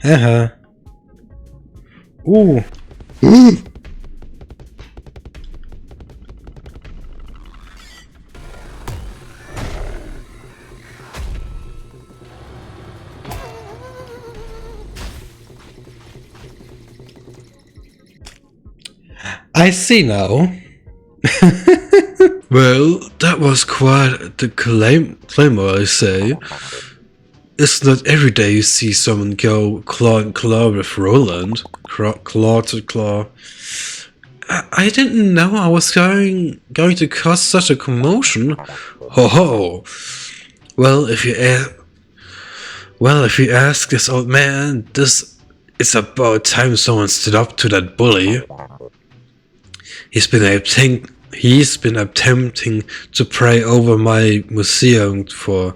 Haha. Ooh. I see now. Well, that was quite the claimer, I say. It's not every day you see someone go claw and claw with Roland. Claw to claw. I didn't know I was going to cause such a commotion. Ho ho! Well, if you ask this old man, it's about time someone stood up to that bully. He's been attempting to pry over my museum for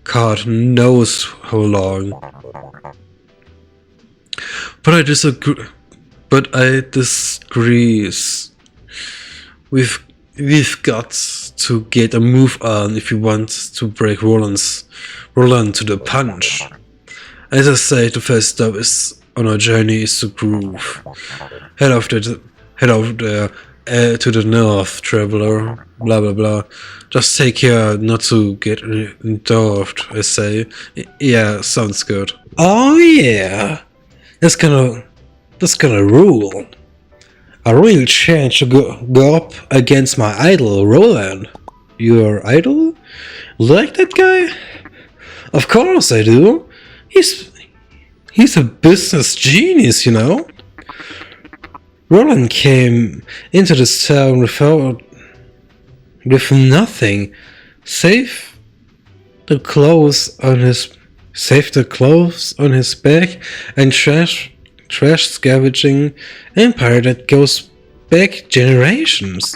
God knows how long. But I disagree. We've got to get a move on if we want to break Roland to the punch. As I say, the first stop on our journey is to Groove. Head over there to the north, traveler. Blah blah blah. Just take care not to get involved, I say. Yeah, sounds good. Oh yeah, that's gonna rule. A real chance to go up against my idol, Roland. Your idol? Like that guy? Of course I do. He's a business genius, you know. Roland came into this town with nothing, save the clothes on his back and trash scavenging empire that goes back generations.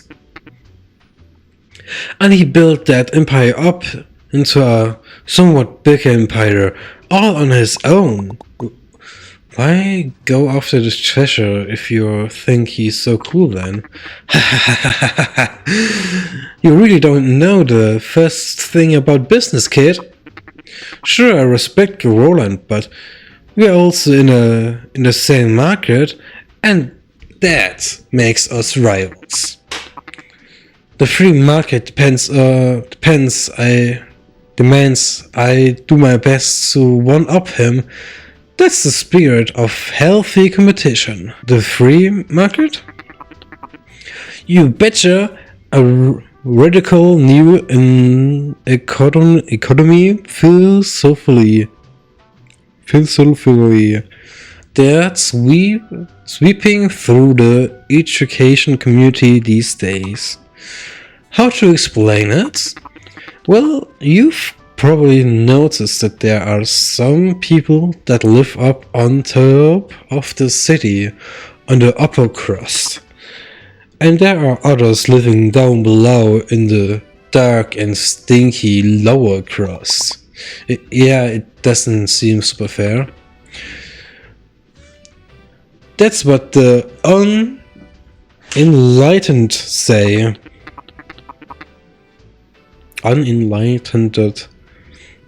And he built that empire up into a somewhat bigger empire all on his own. Why go after this treasure if you think he's so cool then? You really don't know the first thing about business, kid. Sure, I respect you, Roland, but we're also in the same market, and that makes us rivals. The free market demands I do my best to one-up him. That's the spirit of healthy competition. The free market? You betcha! A radical new economy philosophically. That's sweeping through the education community these days. How to explain it? Well, you've probably noticed that there are some people that live up on top of the city on the upper crust, and there are others living down below in the dark and stinky lower crust. It doesn't seem super fair. That's what the unenlightened say. Unenlightened.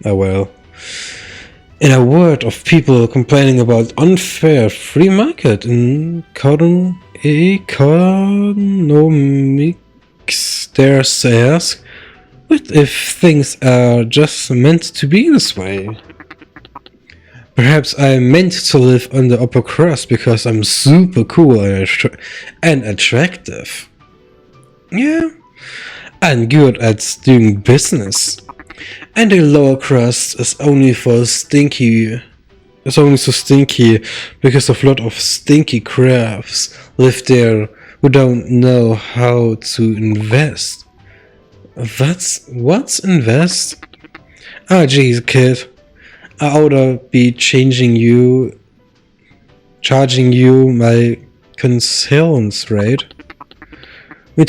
Oh well. In a word of people complaining about unfair free market in economics, dares I ask, what if things are just meant to be this way? Perhaps I'm meant to live on the upper crust because I'm super cool and attractive. Yeah, and good at doing business. And the lower crust is only so stinky because a lot of stinky crabs live there who don't know how to invest. What's invest? Ah, geez, kid. I oughta be charging you my concerns rate. We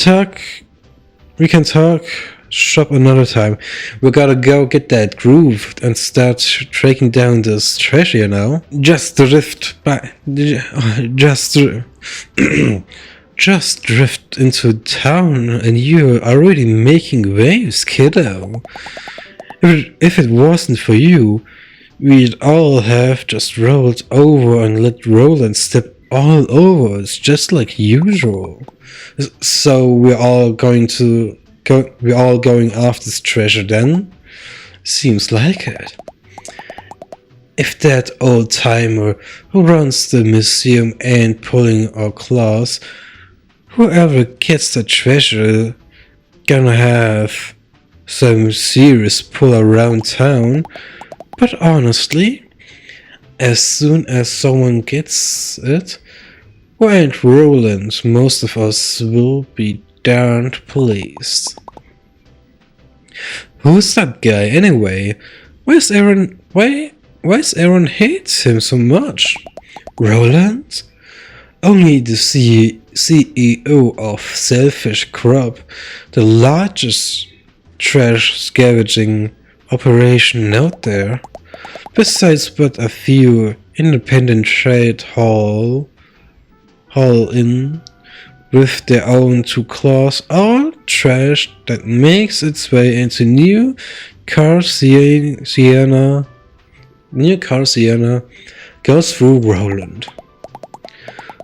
can talk shop another time. We gotta go get that groove and start tracking down this treasure now. Just just drift into town and you're already making waves, kiddo. If it wasn't for you, we'd all have just rolled over and let Roland step all over us, just like usual. So we're all going after this treasure then? Seems like it. If that old-timer who runs the museum ain't pulling our claws, whoever gets the treasure gonna have some serious pull around town. But honestly, as soon as someone gets it, who ain't Roland, most of us will be darned pleased. Who's that guy anyway? Why is Aaron hates him so much? Roland? Only the CEO of Selfish Crop, the largest trash scavenging operation out there. Besides but a few independent trade haul in with their own two claws, all trash that makes its way into New Car Sienna goes through Roland.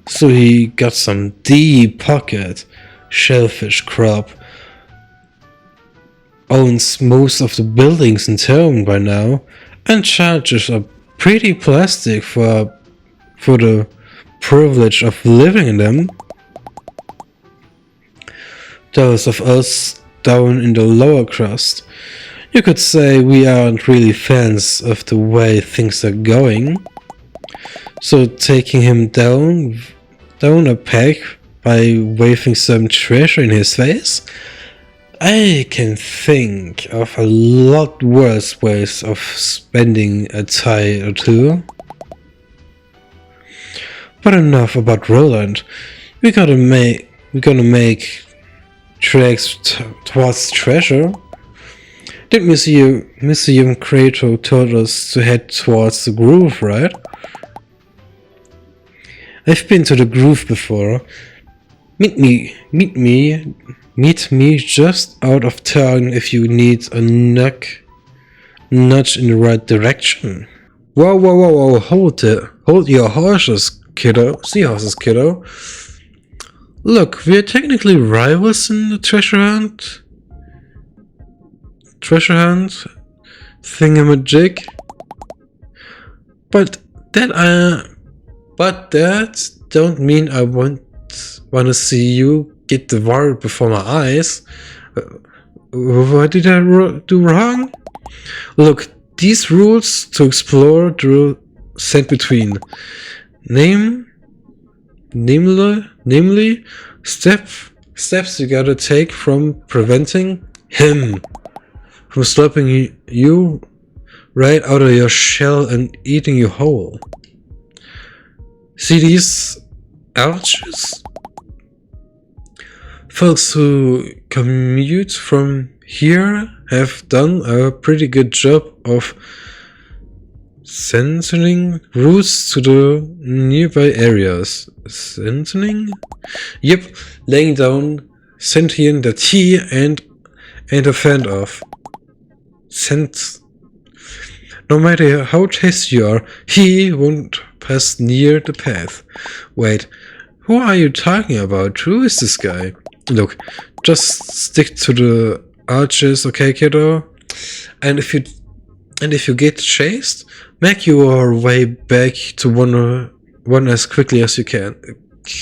So he got some deep pocket. Shellfish Crop owns most of the buildings in town by now, and charges are pretty plastic for the privilege of living in them. Those of us down in the lower crust, you could say we aren't really fans of the way things are going. So taking him down a peg by waving some treasure in his face, I can think of a lot worse ways of spending a tie or two. But enough about Roland. We're gonna make tracks towards treasure. Did Museum Creator told us to head towards the groove, right? I've been to the groove before. Meet me just out of town if you need a nudge in the right direction. Whoa, hold your horses, kiddo. Seahorses, kiddo. Look, we're technically rivals in the treasure hunt thingamajig. But that don't mean I wanna see you get devoured before my eyes. What did I do wrong? Look, these rules to explore the sand between. Namely, steps you gotta take from preventing him from slapping you right out of your shell and eating you whole. See these arches? Folks who commute from here have done a pretty good job of censoring routes to the nearby areas. Censoring? Yep, laying down sentient that he ain't a fan of. No matter how tasty you are, he won't pass near the path. Wait, who are you talking about? Who is this guy? Look, just stick to the arches, okay, kiddo? And if you get chased, make your way back to one as quickly as you can.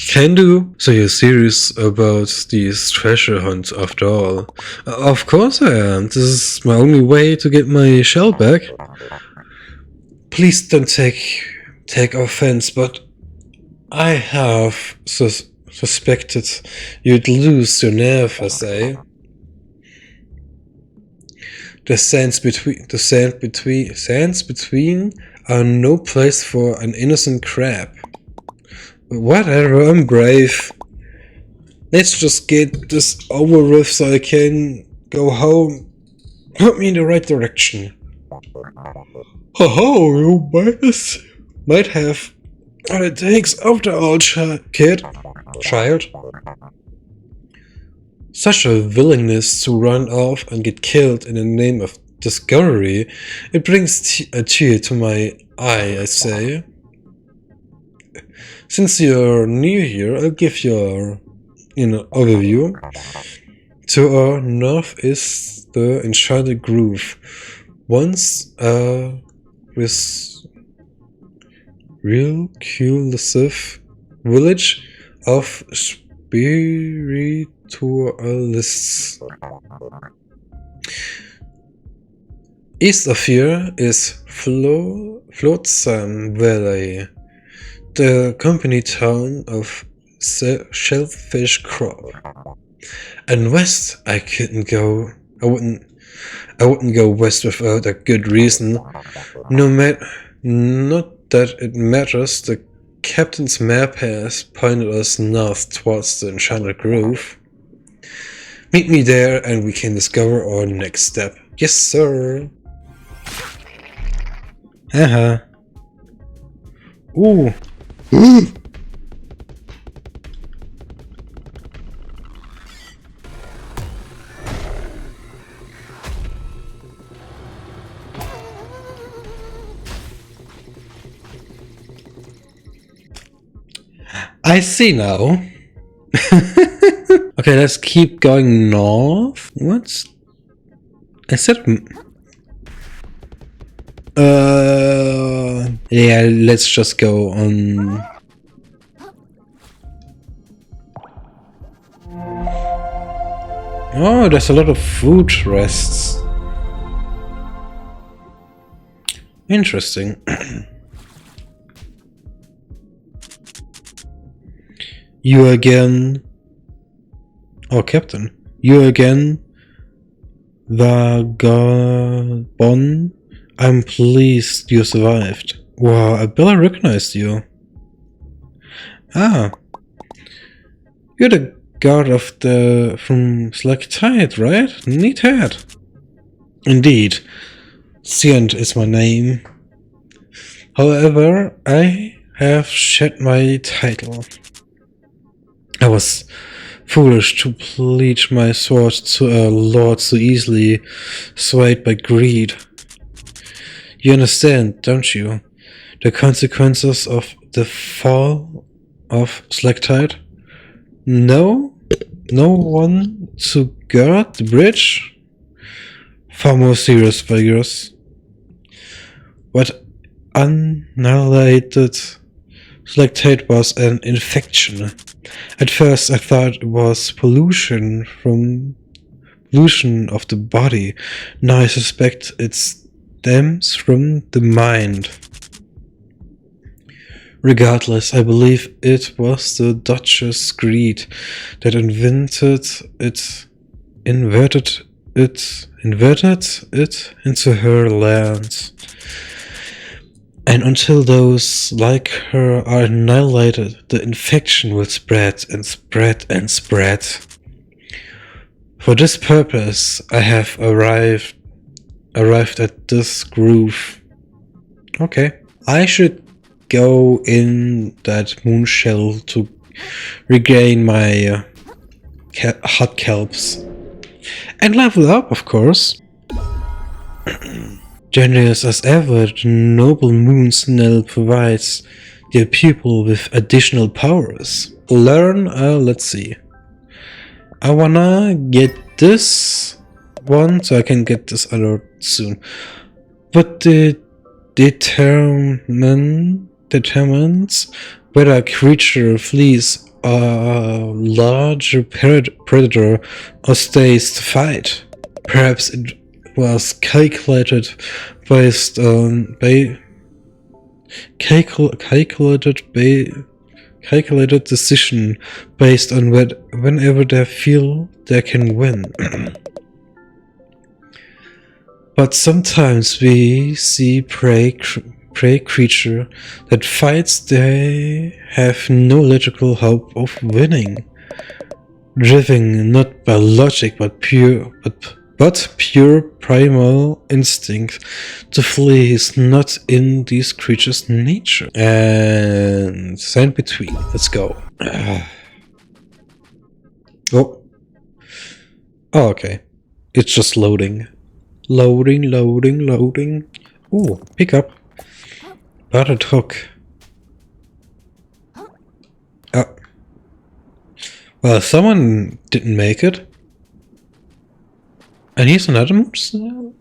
Can do. So you're serious about these treasure hunts after all? Of course I am. This is my only way to get my shell back. Please don't take offense, but I have suspected you'd lose your nerve, I say. The sands between are no place for an innocent crab. Whatever, I'm brave. Let's just get this over with so I can go home. Put me in the right direction. Ho, you might have what it takes after all, kid. child. Such a willingness to run off and get killed in the name of discovery, it brings a tear to my eye, I say. Since you're new here, I'll give you an overview. To our north is the enchanted grove, once a reclusive village of spiritualists. East of here is Flotsam Valley, the company town of Shellfish Crop. And west, I wouldn't go west without a good reason. Not that it matters. The captain's map has pointed us north towards the enchanted grove. Meet me there, and we can discover our next step. Yes, sir. Haha. Ooh. I see now. Okay, let's keep going north. What's... I said... yeah, let's just go on... Oh, there's a lot of food rests. Interesting. You again... Oh, Captain. You again, Vagabond. I'm pleased you survived. Wow, I barely recognized you. Ah. You're the guard of the... from Slack Tide, right? Neat head. Indeed. Siant is my name. However, I have shed my title. I was foolish to pledge my sword to a lord so easily swayed by greed. You understand, don't you? The consequences of the fall of Slack Tide? No? No one to guard the bridge? Far more serious figures. What annihilated Slack Tide was an infection. At first I thought it was pollution of the body. Now I suspect it stems from the mind. Regardless, I believe it was the Duchess' greed that inverted it into her lands. And until those like her are annihilated, the infection will spread and spread and spread. For this purpose, I have arrived at this grove. Okay. I should go in that moon shell to regain my hot kelps. And level up, of course. Generous as ever, the noble moon snail provides their pupil with additional powers. Learn, let's see. I wanna get this one, so I can get this other soon. But the determines whether a creature flees a larger predator or stays to fight. Perhaps it was calculated based on calculated decision based on whenever they feel they can win. But sometimes we see prey creature that fights they have no logical hope of winning, driven not by logic but pure primal instinct to flee is not in these creatures' nature. And sand between. Let's go. Oh, okay. It's just loading. Loading, loading, loading. Ooh, pick up. Buttered hook. Oh. Well, someone didn't make it. And here's another shell.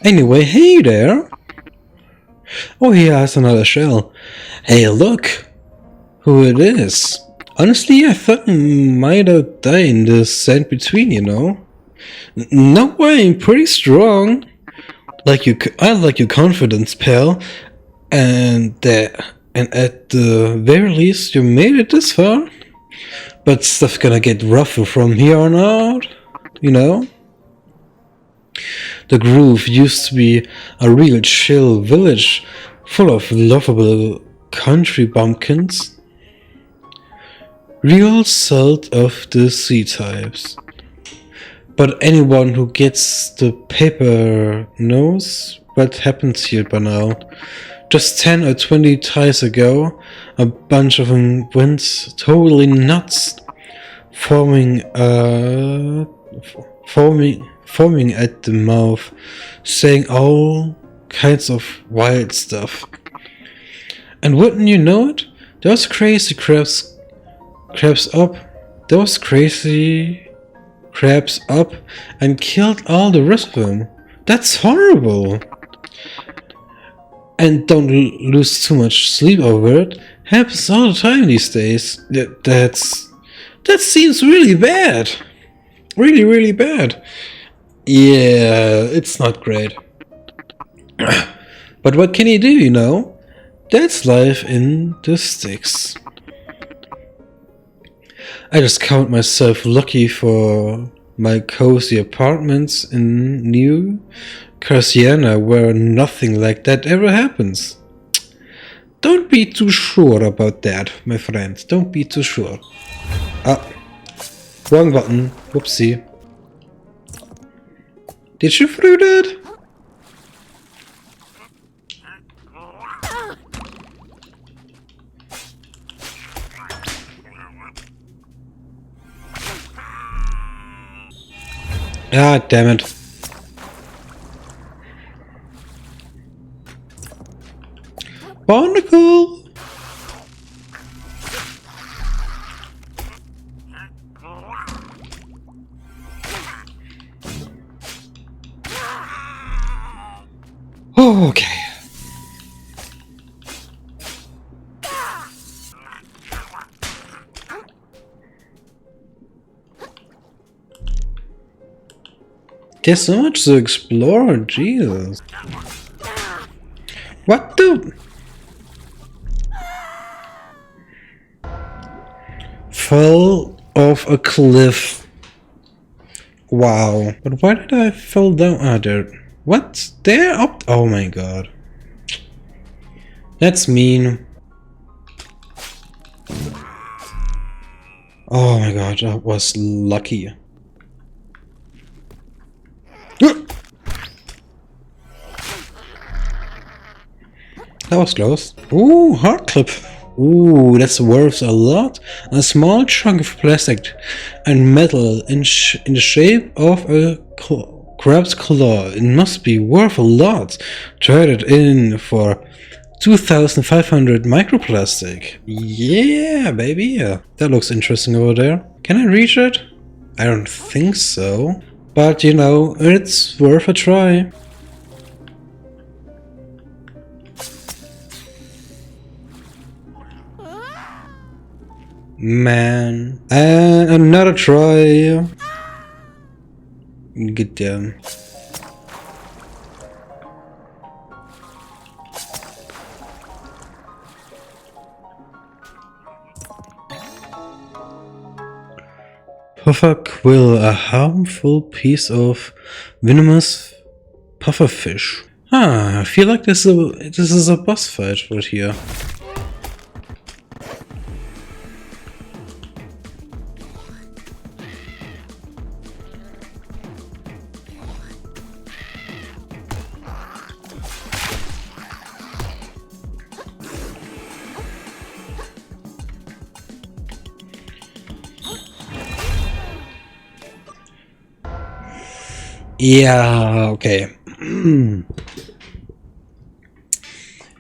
Anyway, hey there. Oh, here's another shell. Hey, look who it is. Honestly, I thought you might have died in the sand between, you know. No way, I'm pretty strong. I like your confidence, pal. And at the very least, you made it this far. But stuff's gonna get rougher from here on out, you know? The Groove used to be a real chill village full of lovable country bumpkins. Real salt of the sea types. But anyone who gets the paper knows what happens here by now. Just 10 or 20 ties ago, a bunch of them went totally nuts, forming at the mouth, saying all kinds of wild stuff. And wouldn't you know it, those crazy crabs up and killed all the rest of them. That's horrible. And don't lose too much sleep over it. Happens all the time these days. That seems really bad. Really, really bad. Yeah, it's not great. But what can you do, you know? That's life in the sticks. I just count myself lucky for my cozy apartments in New Carsiana, where nothing like that ever happens. Don't be too sure about that, my friend. Don't be too sure. Ah, wrong button. Whoopsie. Did you throw that? Ah, damn it. Barnacle! Oh, okay. There's so much to explore, Jesus. What the? Fell off a cliff. Wow. But why did I fall down? Ah, there. What? They're up? Oh my god. That's mean. Oh my god, I was lucky. That was close. Ooh, hard clip. Ooh, that's worth a lot. A small chunk of plastic and metal in the shape of a crab's claw. It must be worth a lot. Trade it in for 2,500 microplastic. Yeah, baby. Yeah. That looks interesting over there. Can I reach it? I don't think so. But you know, it's worth a try. Man. And another try. Get down. Pufferquill, a harmful piece of venomous pufferfish. Ah, I feel like this is a boss fight right here. Yeah, okay.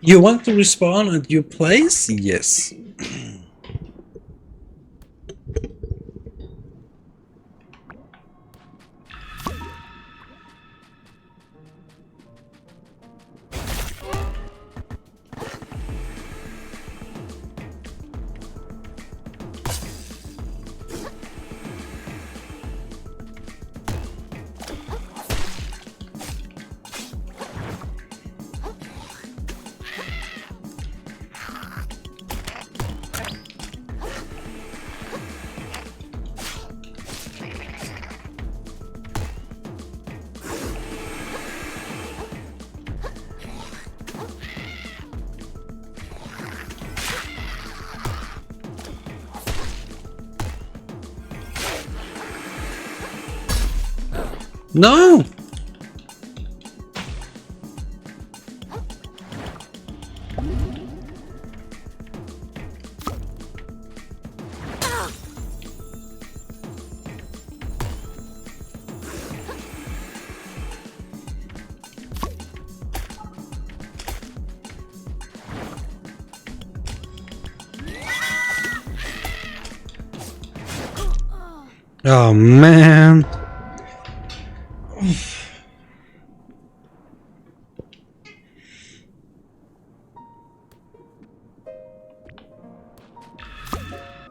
You want to respawn at your place? Yes. No! Oh man.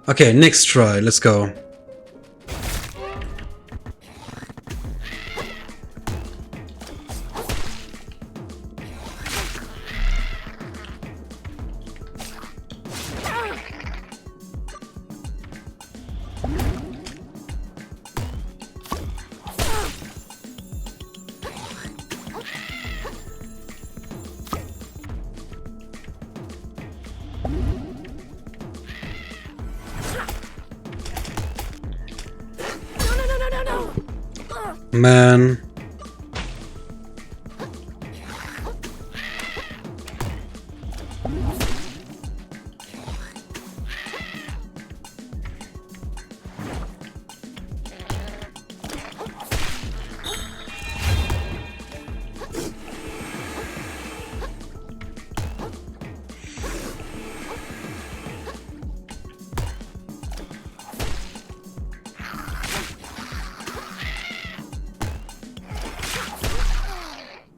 Okay, next try, let's go. Man.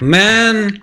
Man.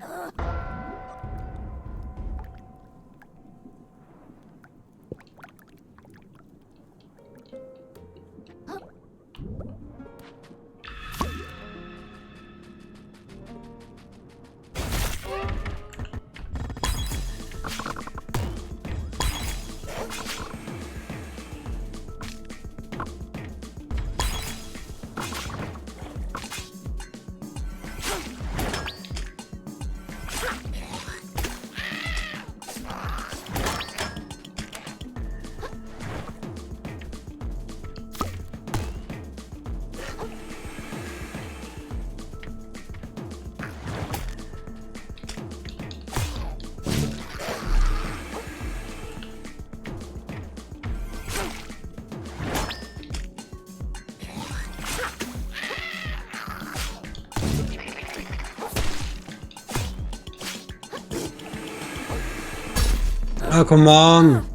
Oh, come on.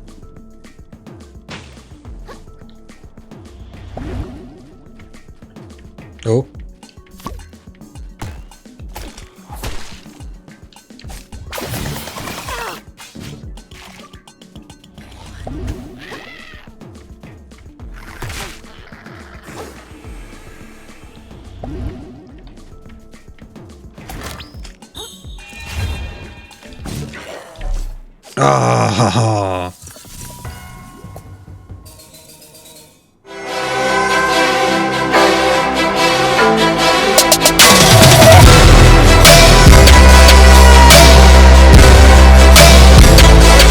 Oh. Ah,